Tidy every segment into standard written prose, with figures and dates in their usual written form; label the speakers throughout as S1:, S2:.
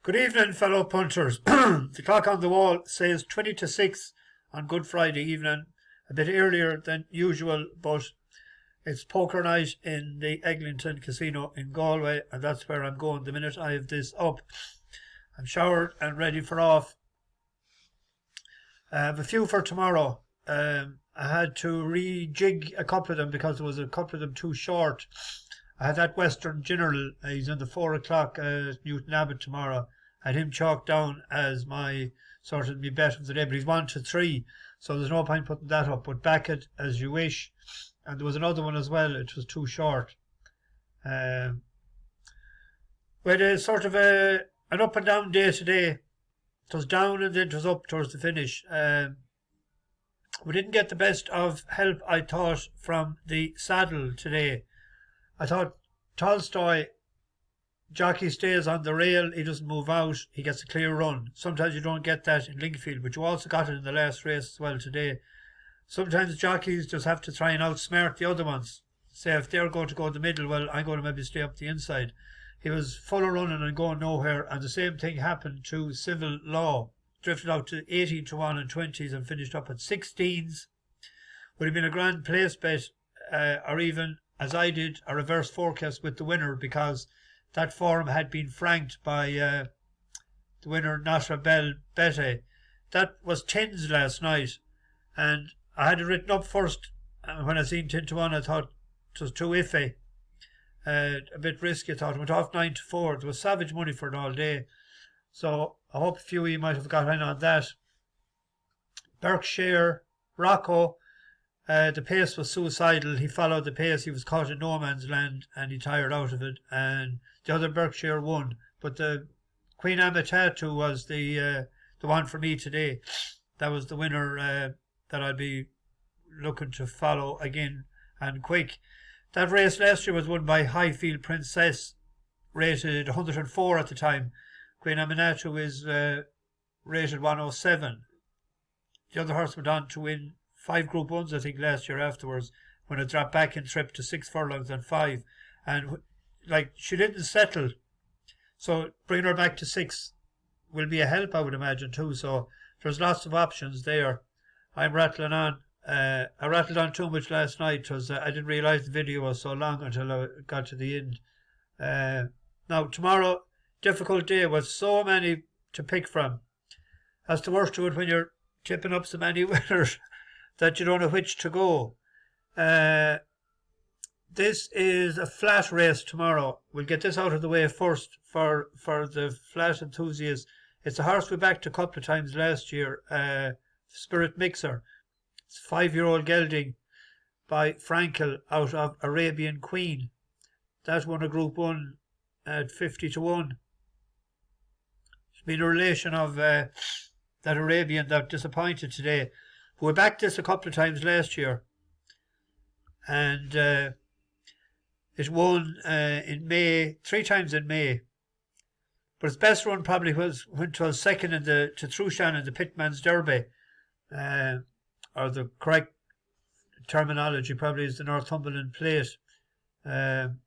S1: Good evening, fellow punters. The clock on the wall says 20 to 6 on Good Friday evening, a bit earlier than usual, but it's poker night in the Eglinton Casino in Galway, and that's where I'm going the minute I have this up. I'm showered and ready for off. I have a few for tomorrow. I had to rejig a couple of them because there was a couple of them too short. I had that Western General, he's in the 4 o'clock Newton Abbott tomorrow. I had him chalked down as my sort of my bet of the day, but he's 1 to 3, so there's no point putting that up, but back it as you wish. And there was another one as well, it was too short. We had a sort of an up and down day today. It was down and then it was up towards the finish. We didn't get the best of help, I thought, from the saddle today. I thought Tolstoy, jockey stays on the rail, he doesn't move out, he gets a clear run. Sometimes you don't get that in Lingfield, but you also got it in the last race as well today. Sometimes jockeys just have to try and outsmart the other ones. Say if they're going to go the middle, well, I'm going to maybe stay up the inside. He was full of running and going nowhere, and the same thing happened to Civil Law. Drifted out to 18 to 1 and 20s and finished up at 16s. Would have been a grand place bet, or even, as I did, a reverse forecast with the winner, because that form had been franked by the winner, Nasra Bel Bete. That was 10s last night, and I had it written up first, and when I seen 10 to 1, I thought it was too iffy. A bit risky, I thought. It went off 9 to 4. There was savage money for it all day. So I hope a few of you might have got in on that. Berkshire, Rocco, the pace was suicidal. He followed the pace. He was caught in no man's land and he tired out of it. And the other Berkshire won. But the Queen Amatatu was the one for me today. That was the winner that I'd be looking to follow again and quick. That race last year was won by Highfield Princess, rated 104 at the time. Queen Amatatu is rated 107. The other horse went on to win 5 Group 1s, I think, last year afterwards, when it dropped back in trip to 6 furlongs and 5. And, she didn't settle. So bringing her back to 6 will be a help, I would imagine, too. So there's lots of options there. I'm rattling on. I rattled on too much last night because I didn't realise the video was so long until I got to the end. Now, tomorrow, difficult day with so many to pick from. That's the worst to it when you're tipping up so many winners that you don't know which to go. This is a flat race tomorrow. We'll get this out of the way first for the flat enthusiasts. It's a horse we backed a couple of times last year, Spirit Mixer. It's 5-year-old gelding by Frankel out of Arabian Queen. That won a Group 1 at 50 to 1. It's been a relation of that Arabian that disappointed today. We backed this a couple of times last year. And it won in May, 3 times in May. But its best run probably went to second to Trushan in the Pitman's Derby. Or the correct terminology probably is the Northumberland Plate. And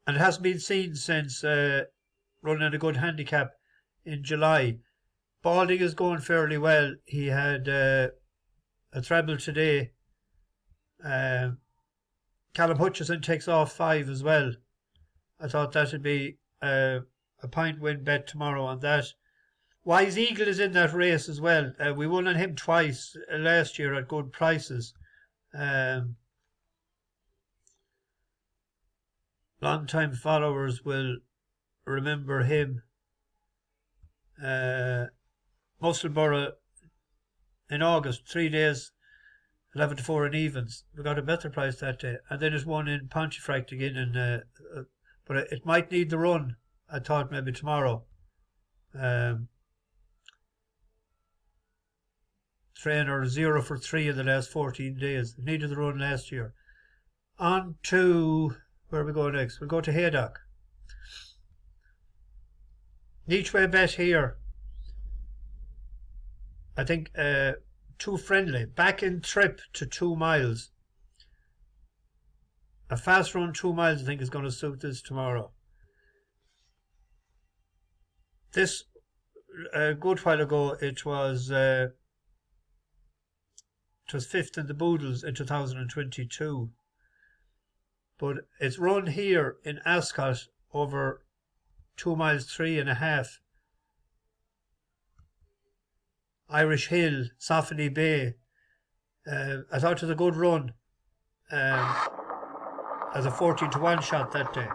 S1: it hasn't been seen since running at a good handicap in July. Balding is going fairly well. He had a treble today. Callum Hutchison takes off 5 as well. I thought that would be a point win bet tomorrow on that. Wise Eagle is in that race as well. We won on him twice last year at good prices. Long-time followers will remember him. Musselburgh in August, 3 days, 11 to 4 in evens. We got a better price that day. And then there's one in Pontefract again. But it might need the run, I thought, maybe tomorrow. Trainer 0 for 3 in the last 14 days. Needed the run last year. On to, where we go next? We'll go to Haydock. Each way bet here. I think Too Friendly. Back in trip to 2 miles. A fast run 2 miles I think is going to suit this tomorrow. this a good while ago it was 5th in the Boodles in 2022, but it's run here in Ascot over 2 miles 3.5. Irish Hill, Sophony Bay. I thought it was a good run as a 14-1 shot that day.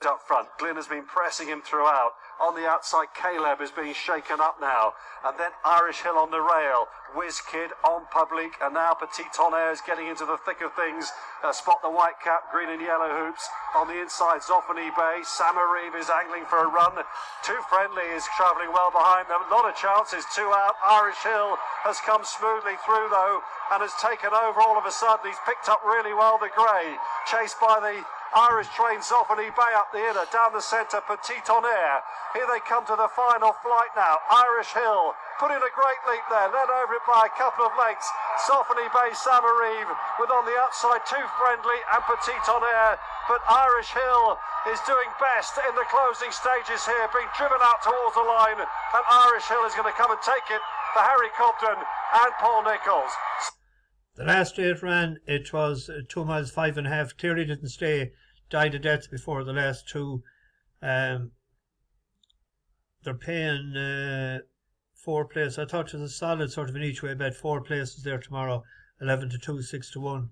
S2: Up front, Glyn has been pressing him throughout. On the outside, Caleb is being shaken up now. And then Irish Hill on the rail. Whiz Kid on Public. And now Petit Tonnerre is getting into the thick of things. Spot the white cap, green and yellow hoops. On the inside, Zoffany Bay. Samarib is angling for a run. Too Friendly is travelling well behind them. Not a chance, it's 2 out. Irish Hill has come smoothly through though and has taken over all of a sudden. He's picked up really well the grey. Chased by the Irish train, Zoffany Bay up the inner, down the centre, Petit Tonnerre. Here they come to the final flight now. Irish Hill put in a great leap there, led over it by a couple of lengths. Zoffany Bay, Samarib with on the outside Too Friendly and Petit Tonnerre. But Irish Hill is doing best in the closing stages here, being driven out towards the line. And Irish Hill is going to come and take it for Harry Cobden and Paul Nicholls.
S1: The last day it ran, it was 2 miles 5.5. Clearly didn't stay, died of death before the last two. They're paying 4 places. I thought it was a solid sort of an each way bet. 4 places there tomorrow, 11-2, 6-1.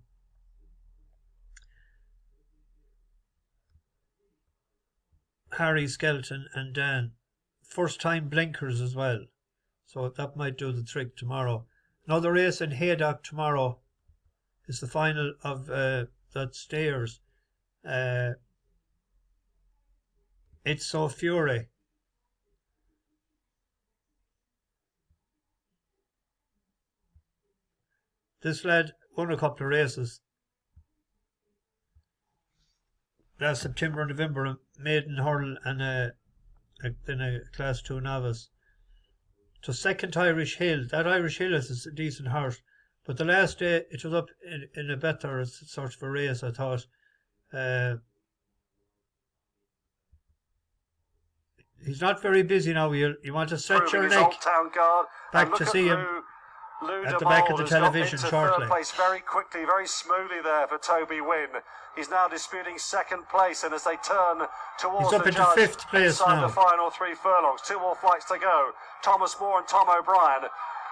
S1: Harry, Skelton and Dan. First time blinkers as well. So that might do the trick tomorrow. Another race in Haydock tomorrow is the final of that stayers. Itso Fury. This lad won a couple of races last September and November, a maiden hurl and then a class 2 novice. So second Irish Hill. That Irish Hill is a decent horse. But the last day it was up in a better sort of a race, I thought. He's not very busy now. You want to stretch your neck back to see him at the back of the television shortly.
S2: Third place very quickly, very smoothly there for Toby Wynn. He's now disputing second place, and as they turn towards
S1: the judge, 5th place
S2: inside
S1: now.
S2: The final 3 furlongs, 2 more flights to go. Thomas Moore and Tom O'Brien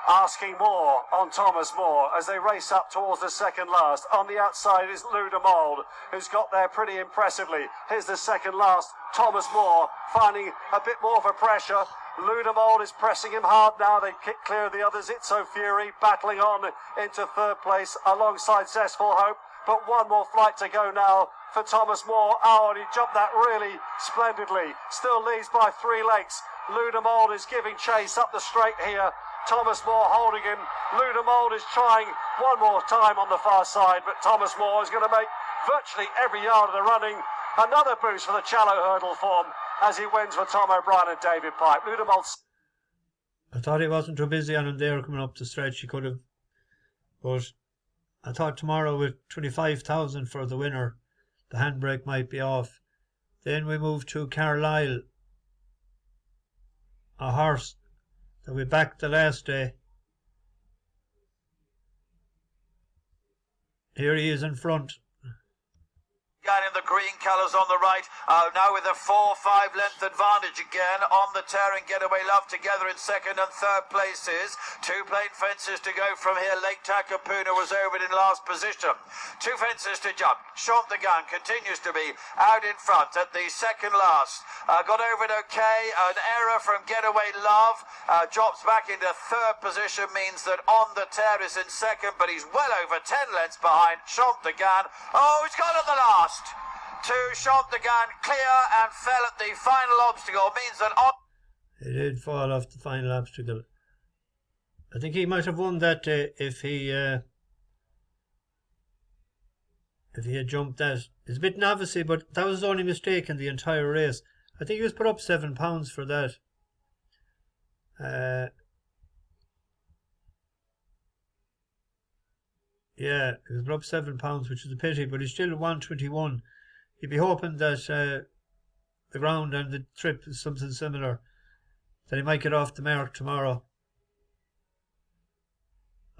S2: asking more on Thomas Moore as they race up towards the second last. On the outside is Lou de Mold, who's got there pretty impressively. Here's the second last, Thomas Moore finding a bit more of a pressure. Lou de Mold is pressing him hard now. They kick clear of the others. Itso Fury battling on into third place alongside Zestful Hope. But 1 more flight to go now for Thomas Moore. Oh, and he jumped that really splendidly. Still leads by 3 lengths. Lou de Mold is giving chase up the straight here. Thomas Moore holding him. Lou de Mold is trying 1 more time on the far side, but Thomas Moore is going to make virtually every yard of the running. Another boost for the Challow hurdle form as he wins for Tom O'Brien and David Pipe. Lou de Mold.
S1: I thought he wasn't too busy on him there coming up the stretch. He could have, but I thought tomorrow with 25,000 for the winner, the handbrake might be off. Then we move to Carlisle, a horse that we backed the last day. Here he is in front.
S3: Gane in the green colours on the right, now with a 4-5 length advantage again on the tear and Getaway Love together in second and third places. 2 plain fences to go from here. Lake Takapuna was over it in last position. 2 fences to jump. Chant the Gun continues to be out in front at the second last. Got over it okay. An error from Getaway Love. Drops back into third position, means that on the tear is in second, but he's well over 10 lengths behind Chant the Gun. Oh, he's gone at the last. To Chant the Gun, clear and fell at the final obstacle, means that on...
S1: He did fall off the final obstacle. I think he might have won that day if he had jumped that. It's a bit novice-y, but that was his only mistake in the entire race. I think he was put up £7 for that. Yeah, he was put up £7, which is a pity, but he's still 121. You'd be hoping that the ground and the trip is something similar, that he might get off the mark tomorrow.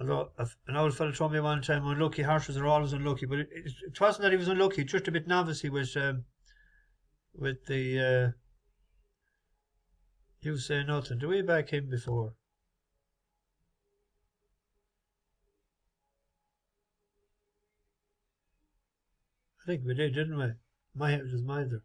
S1: Although an old fellow told me one time, unlucky horses are always unlucky, but it wasn't that he was unlucky, just a bit novice he was with the you say nothing. Do we back him before? I think we did, didn't we? It was Mither.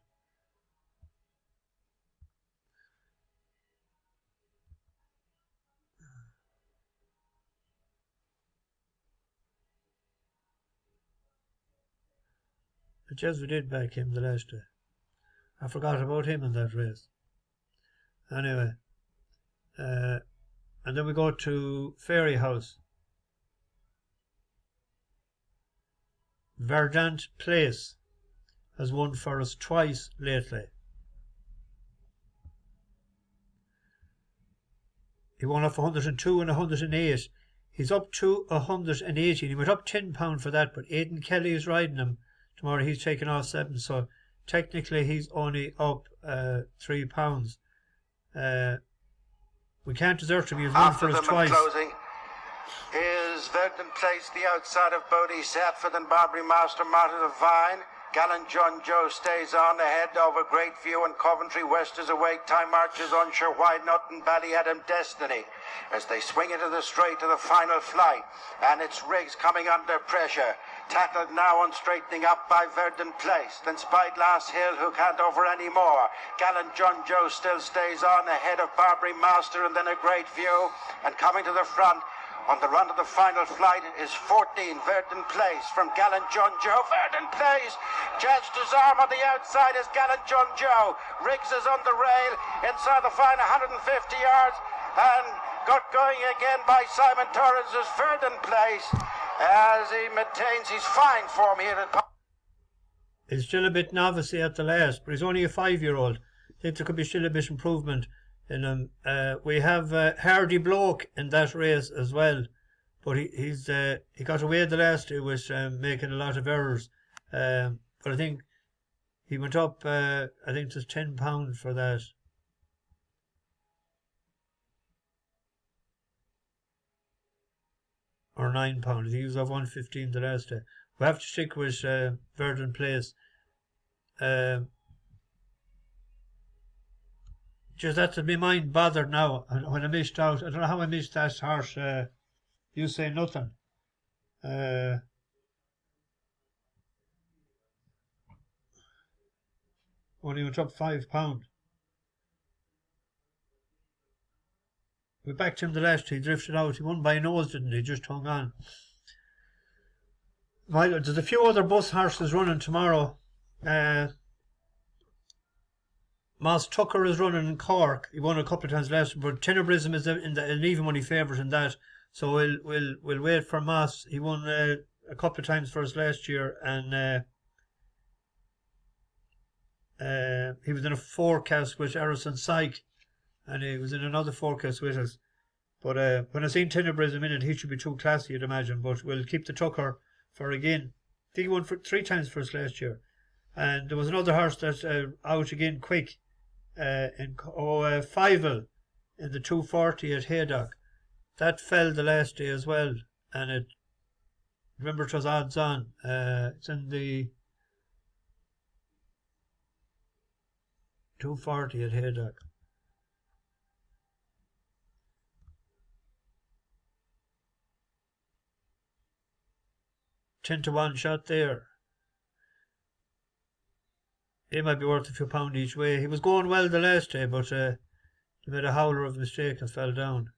S1: But yes, we did back him the last day. I forgot about him in that race. Anyway, and then we go to Fairyhouse Verdant Place has won for us twice lately. He won off 102 and 108. He's up to 118. He went up £10 for that, but Aidan Kelly is riding him tomorrow. He's taken off 7, so technically he's only up £3. We can't desert him. He's won for us twice.
S4: Closing. Here's Verdant Place, the outside of Bodie Satford and Barbary Master Martyr of Vine. Gallant John Joe stays on ahead over Great View and Coventry West is away. Time marches unsure Why Not and Ballyadam Destiny as they swing into the straight to the final flight. And it's Riggs coming under pressure. Tackled now on straightening up by Verdant Place. Then Spyglass Hill, who can't over any more. Gallant John Joe still stays on ahead of Barbary Master and then a Great View. And coming to the front on the run to the final flight is 14 Verdant Place from Gallant John Joe. Verdant Place, Judge Disarm on the outside is Gallant John Joe. Riggs is on the rail inside the final 150 yards and got going again by Simon Torrens is Verdant Place as he maintains his fine form here at.
S1: He's still a bit novice at the last, but he's only a 5-year-old. I think there could be still a bit improvement in him. We have Hardy Bloke in that race as well, but he got away the last. He was making a lot of errors, but I think he went up. I think it's £10 for that. Or £9. I think he was off 115 the last day. We have to stick with Verdant Place. Just that's my mind bothered now when I missed out. I don't know how I missed that horse. You say nothing. Only went up £5. We backed him the last. He drifted out. He won by a nose, didn't he? Just hung on. There's a few other bus horses running tomorrow. Moss Tucker is running in Cork. He won a couple of times last, but Tenebrism is an even money favourite in that. So we'll wait for Moss. He won a couple of times for us last year, and he was in a forecast with Erison Syke, and he was in another forecast with us. But when I seen Tenebrism in it, he should be too classy, you'd imagine. But we'll keep the Tucker for again. I think he won for 3 times for us last year. And there was another horse that's out again quick. Fievel in the 240 at Haydock. That fell the last day as well, and remember it was odds on. It's in the 240 at Haydock. $10-1 shot there. He might be worth a few pounds each way. He was going well the last day, but he made a howler of a mistake and fell down.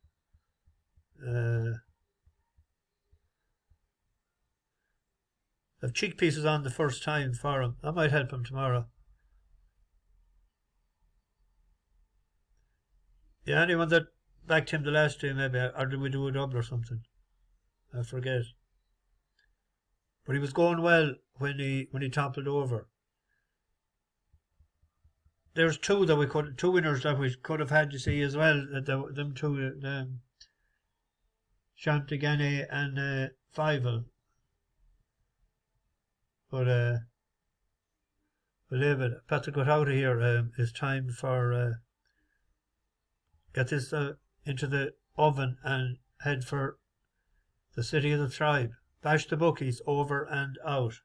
S1: I've cheek pieces on the first time for him. That might help him tomorrow. Yeah, anyone that backed him the last day maybe, or did we do a double or something? I forget. But he was going well when he toppled over. There's two winners that we could have had, you see, as well. Them two, Gane and Fievel. But Well, David, better get out of here. It's time for get this into the oven and head for the city of the tribe. Bash the bookies over and out.